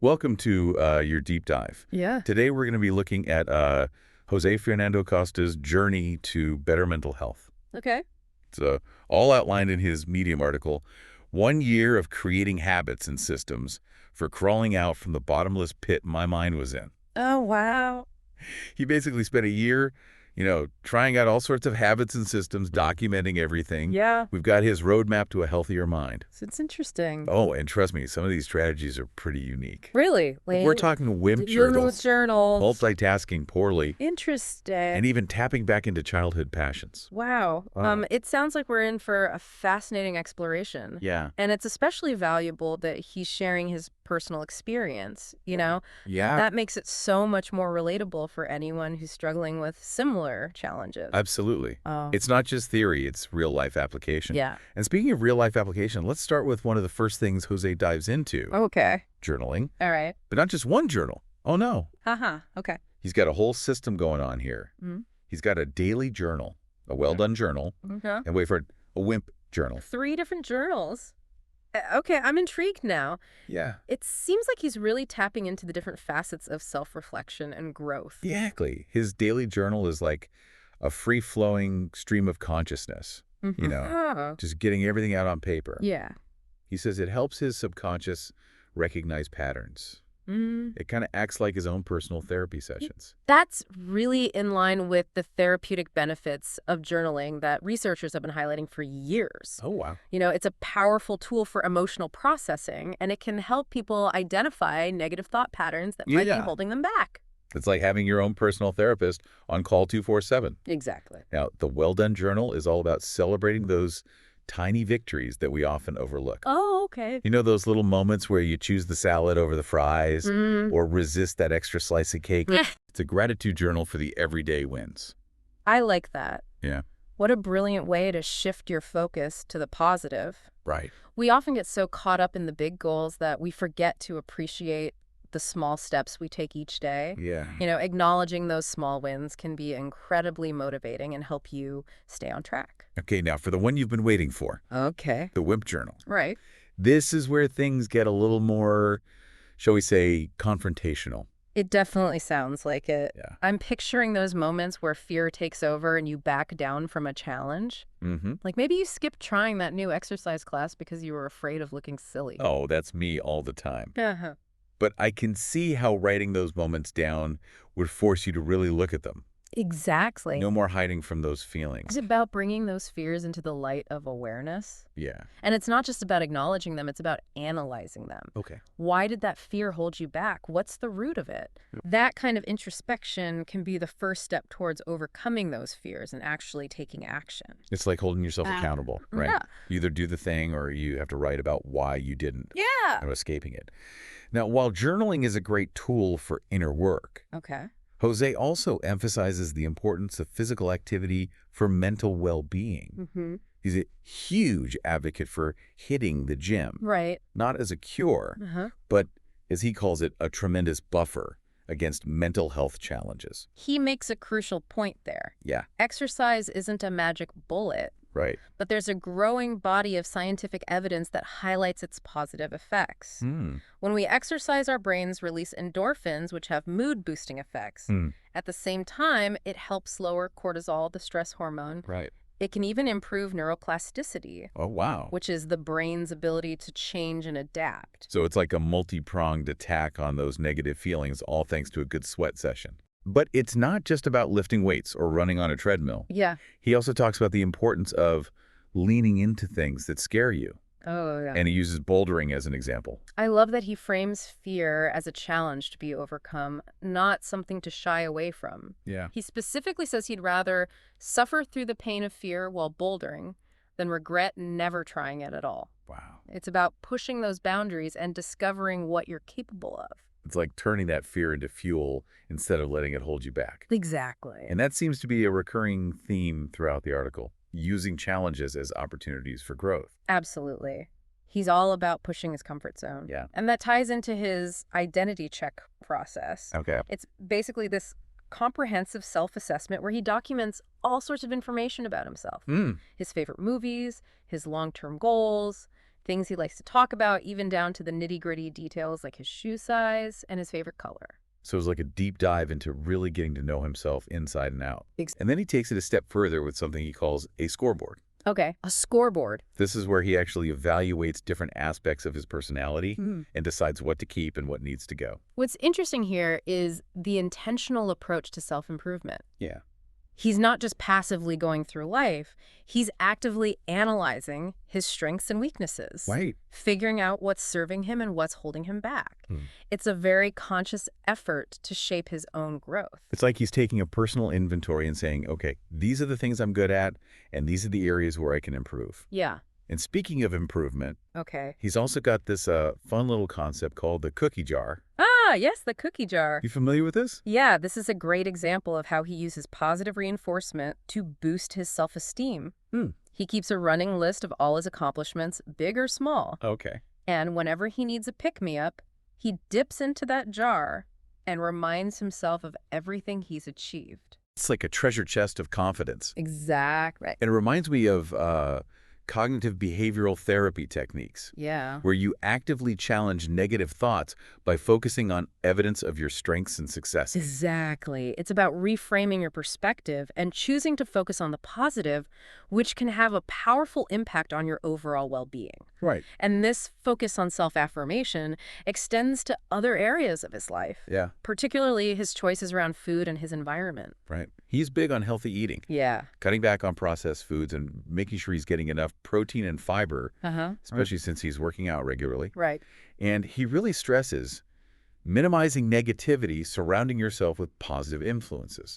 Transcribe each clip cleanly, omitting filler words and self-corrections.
Welcome to your deep dive. Yeah. Today we're going to be looking at Jose Fernando Costa's journey to better mental health. Okay. It's all outlined in his Medium article, 1 year of creating habits and systems for crawling out from the bottomless pit my mind was in. Oh, wow. He basically spent a year, trying out all sorts of habits and systems, documenting everything. Yeah. We've got his roadmap to a healthier mind. So it's interesting. Oh, and trust me, some of these strategies are pretty unique. Really? We're talking WIMP journals. journals, multitasking poorly, Interesting. and even tapping back into childhood passions. Wow. Wow. It sounds like we're in for a fascinating exploration. Yeah. And it's especially valuable that he's sharing his personal experience, you know? Yeah. That makes it so much more relatable for anyone who's struggling with similar challenges. Absolutely. Oh. It's not just theory, it's real-life application. Yeah. And speaking of real-life application, let's start with one of the first things Jose dives into, Okay. journaling. All right. But not just one journal. Oh, no. Haha. Okay. He's got a whole system going on here. Mhm. He's got a daily journal, a well-done journal, Okay. and wait for it, a WIMP journal. 3 different journals. Okay, I'm intrigued now. Yeah. It seems like he's really tapping into the different facets of self-reflection and growth. Exactly. His daily journal is like a free-flowing stream of consciousness, Oh. just getting everything out on paper. Yeah. He says it helps his subconscious recognize patterns. It kind of acts like his own personal therapy sessions. That's really in line with the therapeutic benefits of journaling that researchers have been highlighting for years. Oh, wow. It's a powerful tool for emotional processing, and it can help people identify negative thought patterns that might be Yeah. holding them back. It's like having your own personal therapist on call 24/7. Exactly. Now, the Well Done Journal is all about celebrating those tiny victories that we often overlook. Oh, okay. You know those little moments where you choose the salad over the fries Mm. or resist that extra slice of cake? It's a gratitude journal for the everyday wins. I like that. Yeah. What a brilliant way to shift your focus to the positive. Right. We often get so caught up in the big goals that we forget to appreciate the small steps we take each day. Yeah. Acknowledging those small wins can be incredibly motivating and help you stay on track. Okay, now for the one you've been waiting for, Okay. the WIMP journal. Right. This is where things get a little more, shall we say, confrontational. It definitely sounds like it. Yeah. I'm picturing those moments where fear takes over and you back down from a challenge. Mm-hmm. Like maybe you skipped trying that new exercise class because you were afraid of looking silly. Oh, that's me all the time. Uh-huh. But I can see how writing those moments down would force you to really look at them. Exactly. No more hiding from those feelings. It's about bringing those fears into the light of awareness. Yeah. And it's not just about acknowledging them, it's about analyzing them. Okay. Why did that fear hold you back? What's the root of it? That kind of introspection can be the first step towards overcoming those fears and actually taking action. It's like holding yourself accountable, right? Yeah. You either do the thing or you have to write about why you didn't. Yeah. Of escaping it. Now, while journaling is a great tool for inner work, Okay. Jose also emphasizes the importance of physical activity for mental well-being. Mm-hmm. He's a huge advocate for hitting the gym, Right. not as a cure, Uh-huh. but, as he calls it, a tremendous buffer against mental health challenges. He makes a crucial point there. Yeah, Exercise isn't a magic bullet, right. but there's a growing body of scientific evidence that highlights its positive effects. When we exercise, our brains release endorphins, which have mood-boosting effects. At the same time, it helps lower cortisol, the stress hormone. Right. It can even improve neuroplasticity, Oh, wow. which is the brain's ability to change and adapt. So it's like a multi-pronged attack on those negative feelings, all thanks to a good sweat session. But it's not just about lifting weights or running on a treadmill. Yeah. He also talks about the importance of leaning into things that scare you. Oh, yeah. And he uses bouldering as an example. I love that he frames fear as a challenge to be overcome, not something to shy away from. Yeah. He specifically says he'd rather suffer through the pain of fear while bouldering than regret never trying it at all. Wow. It's about pushing those boundaries and discovering what you're capable of. It's like turning that fear into fuel instead of letting it hold you back. Exactly. And that seems to be a recurring theme throughout the article, using challenges as opportunities for growth. Absolutely. He's all about pushing his comfort zone. Yeah. And that ties into his identity check process. Okay. It's basically this comprehensive self-assessment where he documents all sorts of information about himself. His favorite movies, his long-term goals, things he likes to talk about, even down to the nitty-gritty details like his shoe size and his favorite color. So it was like a deep dive into really getting to know himself inside and out. Ex- And then he takes it a step further with something he calls a scoreboard. Okay, a scoreboard. This is where he actually evaluates different aspects of his personality and decides what to keep and what needs to go. What's interesting here is the intentional approach to self-improvement. Yeah. He's not just passively going through life, he's actively analyzing his strengths and weaknesses. Right. Figuring out what's serving him and what's holding him back. It's a very conscious effort to shape his own growth. It's like he's taking a personal inventory and saying, okay, these are the things I'm good at, and these are the areas where I can improve. Yeah. And speaking of improvement, Okay. he's also got this fun little concept called the cookie jar. Ah, yes, the cookie jar. You familiar with this? Yeah, this is a great example of how he uses positive reinforcement to boost his self-esteem. He keeps a running list of all his accomplishments, big or small. Okay. And whenever he needs a pick-me-up, he dips into that jar and reminds himself of everything he's achieved. It's like a treasure chest of confidence. Exactly. And it reminds me of cognitive behavioral therapy techniques, Yeah. where you actively challenge negative thoughts by focusing on evidence of your strengths and successes. Exactly. It's about reframing your perspective and choosing to focus on the positive, which can have a powerful impact on your overall well-being. Right. And this focus on self-affirmation extends to other areas of his life, Yeah. particularly his choices around food and his environment. Right. He's big on healthy eating, Yeah. cutting back on processed foods and making sure he's getting enough protein and fiber, especially since he's working out regularly. Right. And he really stresses minimizing negativity, surrounding yourself with positive influences.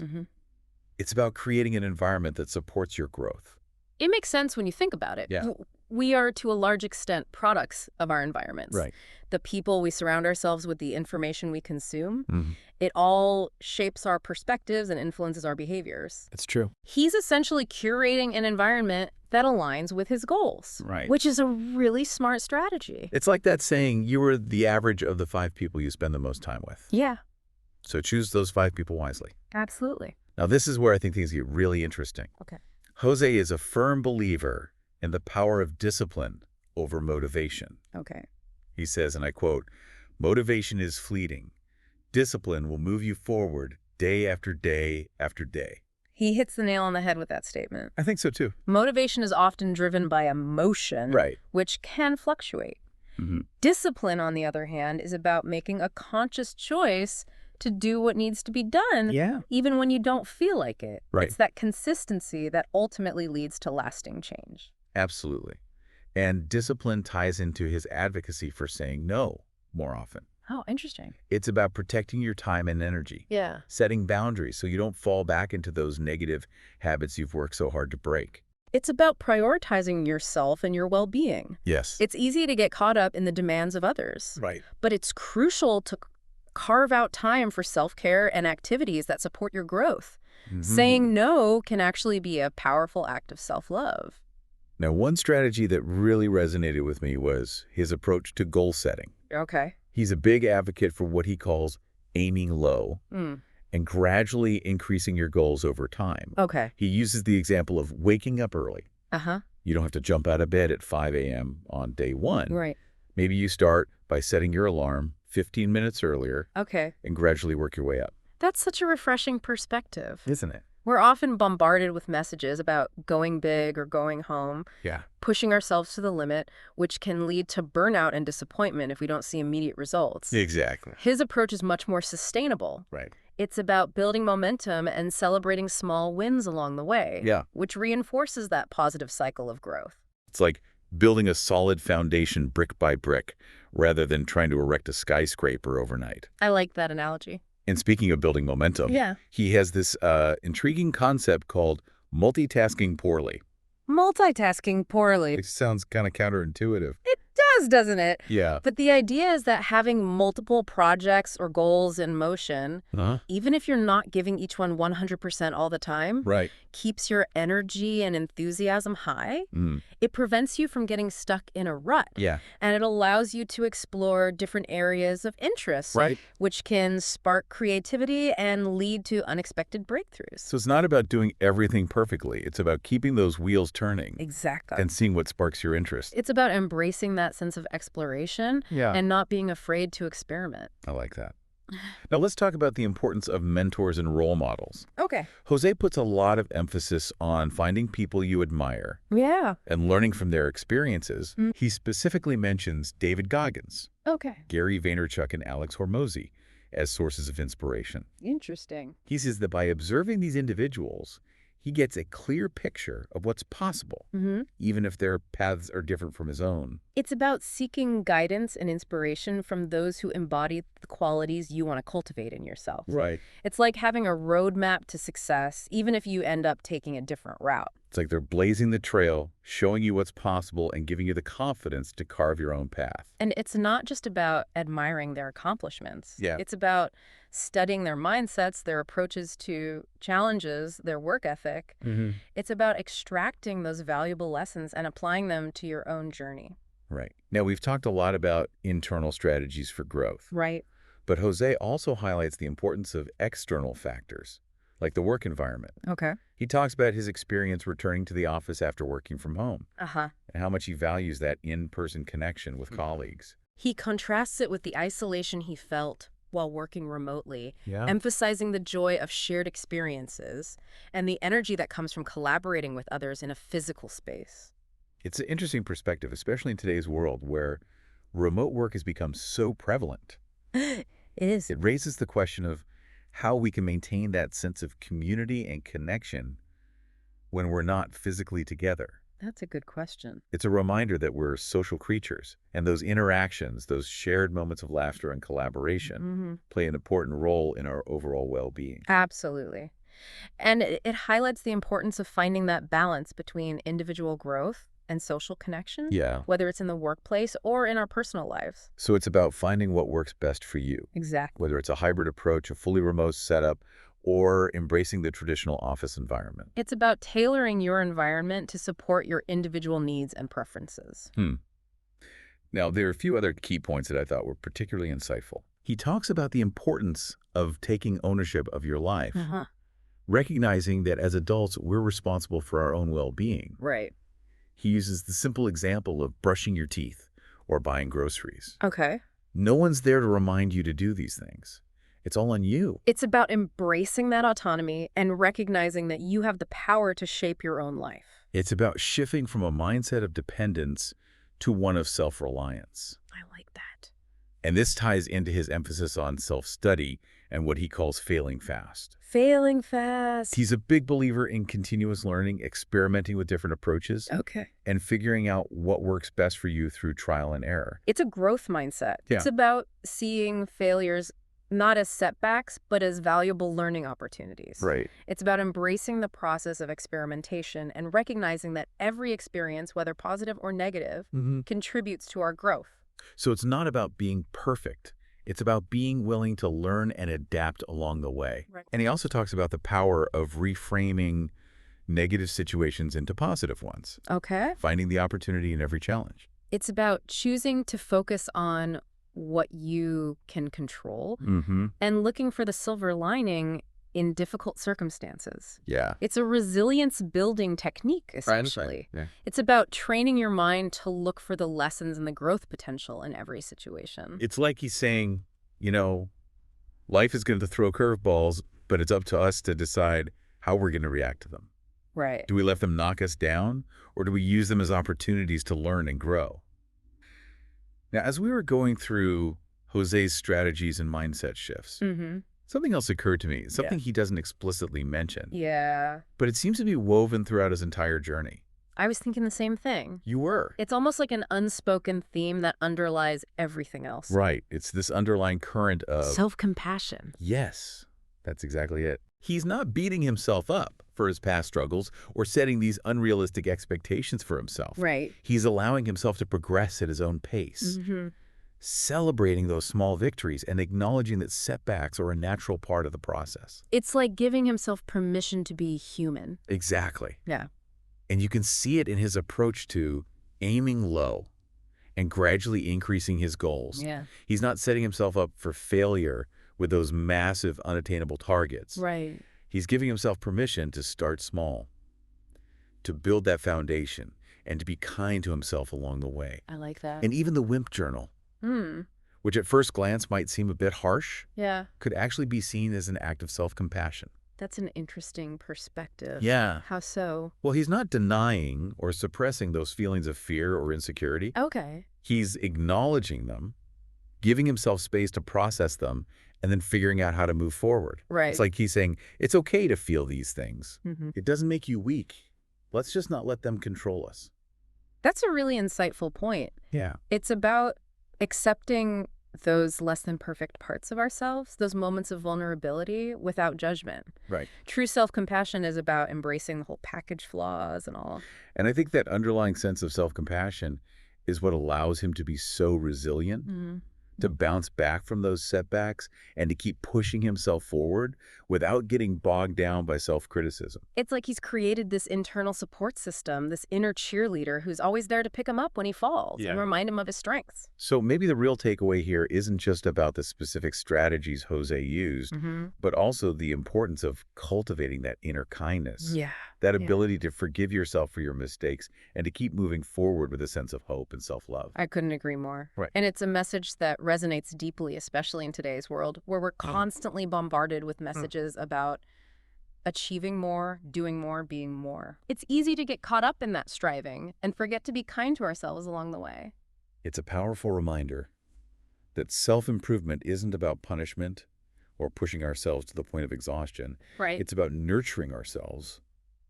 It's about creating an environment that supports your growth. It makes sense when you think about it. Yeah. We are, to a large extent, products of our environments. Right. The people we surround ourselves with, the information we consume, it all shapes our perspectives and influences our behaviors. It's true. He's essentially curating an environment that aligns with his goals, Right. which is a really smart strategy. It's like that saying, you are the average of the 5 people you spend the most time with. Yeah, So choose those 5 people wisely. absolutely. Now, this is where I think things get really interesting. Okay. Jose is a firm believer in the power of discipline over motivation. Okay. He says, and I quote, "Motivation is fleeting. Discipline will move you forward day after day after day." He hits the nail on the head with that statement. I think so, too. Motivation is often driven by emotion, Right. which can fluctuate. Discipline, on the other hand, is about making a conscious choice to do what needs to be done, Yeah. even when you don't feel like it. Right. It's that consistency that ultimately leads to lasting change. Absolutely. And discipline ties into his advocacy for saying no more often. Oh, interesting. It's about protecting your time and energy, Yeah. setting boundaries so you don't fall back into those negative habits you've worked so hard to break. It's about prioritizing yourself and your well-being. Yes. It's easy to get caught up in the demands of others, Right. but it's crucial to carve out time for self-care and activities that support your growth. Saying no can actually be a powerful act of self-love. Now, one strategy that really resonated with me was his approach to goal setting. Okay. He's a big advocate for what he calls aiming low and gradually increasing your goals over time. Okay. He uses the example of waking up early. Uh-huh. You don't have to jump out of bed at 5 a.m. on day one. Right. Maybe you start by setting your alarm 15 minutes earlier Okay. and gradually work your way up. That's such a refreshing perspective. Isn't it? We're often bombarded with messages about going big or going home, Yeah. pushing ourselves to the limit, which can lead to burnout and disappointment if we don't see immediate results. Exactly. His approach is much more sustainable. Right. It's about building momentum and celebrating small wins along the way, Yeah. which reinforces that positive cycle of growth. It's like building a solid foundation brick by brick rather than trying to erect a skyscraper overnight. I like that analogy. And speaking of building momentum, Yeah. he has this intriguing concept called multitasking poorly. Multitasking poorly. It sounds kind of counterintuitive. It does, doesn't it? Yeah. But the idea is that having multiple projects or goals in motion, even if you're not giving each one 100% all the time, Right. keeps your energy and enthusiasm high. Mm. It prevents you from getting stuck in a rut. Yeah. And it allows you to explore different areas of interest, Right. which can spark creativity and lead to unexpected breakthroughs. So it's not about doing everything perfectly. It's about keeping those wheels turning Exactly. and seeing what sparks your interest. It's about embracing that sense of exploration and not being afraid to experiment. I like that. Now let's talk about the importance of mentors and role models. Okay. Jose puts a lot of emphasis on finding people you admire Yeah. and learning from their experiences. He specifically mentions David Goggins, Okay. Gary Vaynerchuk, and Alex Hormozi as sources of inspiration. Interesting. He says that by observing these individuals, he gets a clear picture of what's possible, even if their paths are different from his own. It's about seeking guidance and inspiration from those who embody the qualities you want to cultivate in yourself. Right. It's like having a roadmap to success, even if you end up taking a different route. It's like they're blazing the trail, showing you what's possible, and giving you the confidence to carve your own path. And it's not just about admiring their accomplishments. Yeah. It's about studying their mindsets, their approaches to challenges, their work ethic. It's about extracting those valuable lessons and applying them to your own journey. Right. Now, we've talked a lot about internal strategies for growth. Right. But Jose also highlights the importance of external factors, like the work environment. Okay. He talks about his experience returning to the office after working from home Uh-huh. and how much he values that in-person connection with colleagues. He contrasts it with the isolation he felt while working remotely, Yeah. emphasizing the joy of shared experiences and the energy that comes from collaborating with others in a physical space. It's an interesting perspective, especially in today's world where remote work has become so prevalent. It is. It raises the question of how we can maintain that sense of community and connection when we're not physically together. That's a good question. It's a reminder that we're social creatures, and those interactions, those shared moments of laughter and collaboration play an important role in our overall well-being. Absolutely. And it highlights the importance of finding that balance between individual growth and social connection, Yeah. whether it's in the workplace or in our personal lives. So it's about finding what works best for you, Exactly. whether it's a hybrid approach, a fully remote setup, or embracing the traditional office environment. It's about tailoring your environment to support your individual needs and preferences. Now, there are a few other key points that I thought were particularly insightful. He talks about the importance of taking ownership of your life, recognizing that as adults, we're responsible for our own well-being. Right. He uses the simple example of brushing your teeth or buying groceries. Okay. No one's there to remind you to do these things. It's all on you. It's about embracing that autonomy and recognizing that you have the power to shape your own life. It's about shifting from a mindset of dependence to one of self-reliance. I like that. And this ties into his emphasis on self-study and what he calls failing fast. Failing fast. He's a big believer in continuous learning, experimenting with different approaches, Okay. and figuring out what works best for you through trial and error. It's a growth mindset. Yeah. It's about seeing failures not as setbacks, but as valuable learning opportunities. Right. It's about embracing the process of experimentation and recognizing that every experience, whether positive or negative, contributes to our growth. So it's not about being perfect. It's about being willing to learn and adapt along the way. Right. And he also talks about the power of reframing negative situations into positive ones, Okay. finding the opportunity in every challenge. It's about choosing to focus on what you can control and looking for the silver lining in difficult circumstances. Yeah. It's a resilience-building technique, essentially. It's about training your mind to look for the lessons and the growth potential in every situation. It's like he's saying, you know, life is going to throw curveballs, but it's up to us to decide how we're going to react to them. Right. Do we let them knock us down, or do we use them as opportunities to learn and grow? Now, as we were going through Jose's strategies and mindset shifts, something else occurred to me, something he doesn't explicitly mention, Yeah. but it seems to be woven throughout his entire journey. I was thinking the same thing. You were. It's almost like an unspoken theme that underlies everything else. Right. It's this underlying current of... Self-compassion. Yes, that's exactly it. He's not beating himself up for his past struggles or setting these unrealistic expectations for himself. Right. He's allowing himself to progress at his own pace. celebrating those small victories and acknowledging that setbacks are a natural part of the process. It's like giving himself permission to be human. Exactly. Yeah. And you can see it in his approach to aiming low and gradually increasing his goals. Yeah. He's not setting himself up for failure with those massive, unattainable targets. Right. He's giving himself permission to start small, to build that foundation, and to be kind to himself along the way. I like that. And even the WIMP journal, which at first glance might seem a bit harsh, Yeah. could actually be seen as an act of self-compassion. That's an interesting perspective. Yeah. How so? Well, he's not denying or suppressing those feelings of fear or insecurity. Okay. He's acknowledging them, giving himself space to process them, and then figuring out how to move forward. Right. It's like he's saying, it's okay to feel these things. Mm-hmm. It doesn't make you weak. Let's just not let them control us. That's a really insightful point. Yeah. It's about accepting those less than perfect parts of ourselves, those moments of vulnerability without judgment. Right. True self-compassion is about embracing the whole package flaws and all. And I think that underlying sense of self-compassion is what allows him to be so resilient, to bounce back from those setbacks, and to keep pushing himself forward without getting bogged down by self-criticism. It's like he's created this internal support system, this inner cheerleader who's always there to pick him up when he falls and remind him of his strengths. So maybe the real takeaway here isn't just about the specific strategies Jose used, but also the importance of cultivating that inner kindness. Yeah. That ability to forgive yourself for your mistakes and to keep moving forward with a sense of hope and self-love. I couldn't agree more. Right. And it's a message that resonates deeply, especially in today's world, where we're constantly bombarded with messages about achieving more, doing more, being more. It's easy to get caught up in that striving and forget to be kind to ourselves along the way. It's a powerful reminder that self-improvement isn't about punishment or pushing ourselves to the point of exhaustion. Right. It's about nurturing ourselves,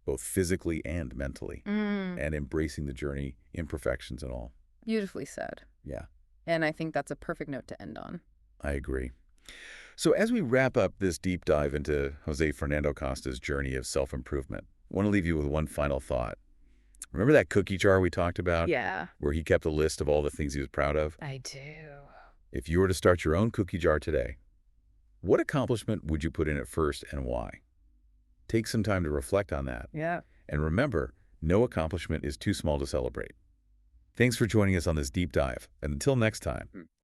both physically and mentally, and embracing the journey, imperfections and all. Beautifully said. Yeah. And I think that's a perfect note to end on. I agree. So as we wrap up this deep dive into Jose Fernando Costa's journey of self-improvement, I want to leave you with one final thought. Remember that cookie jar we talked about? Yeah. Where he kept a list of all the things he was proud of? I do. If you were to start your own cookie jar today, what accomplishment would you put in it first and why? Take some time to reflect on that. Yeah. And remember, no accomplishment is too small to celebrate. Thanks for joining us on this deep dive. And until next time,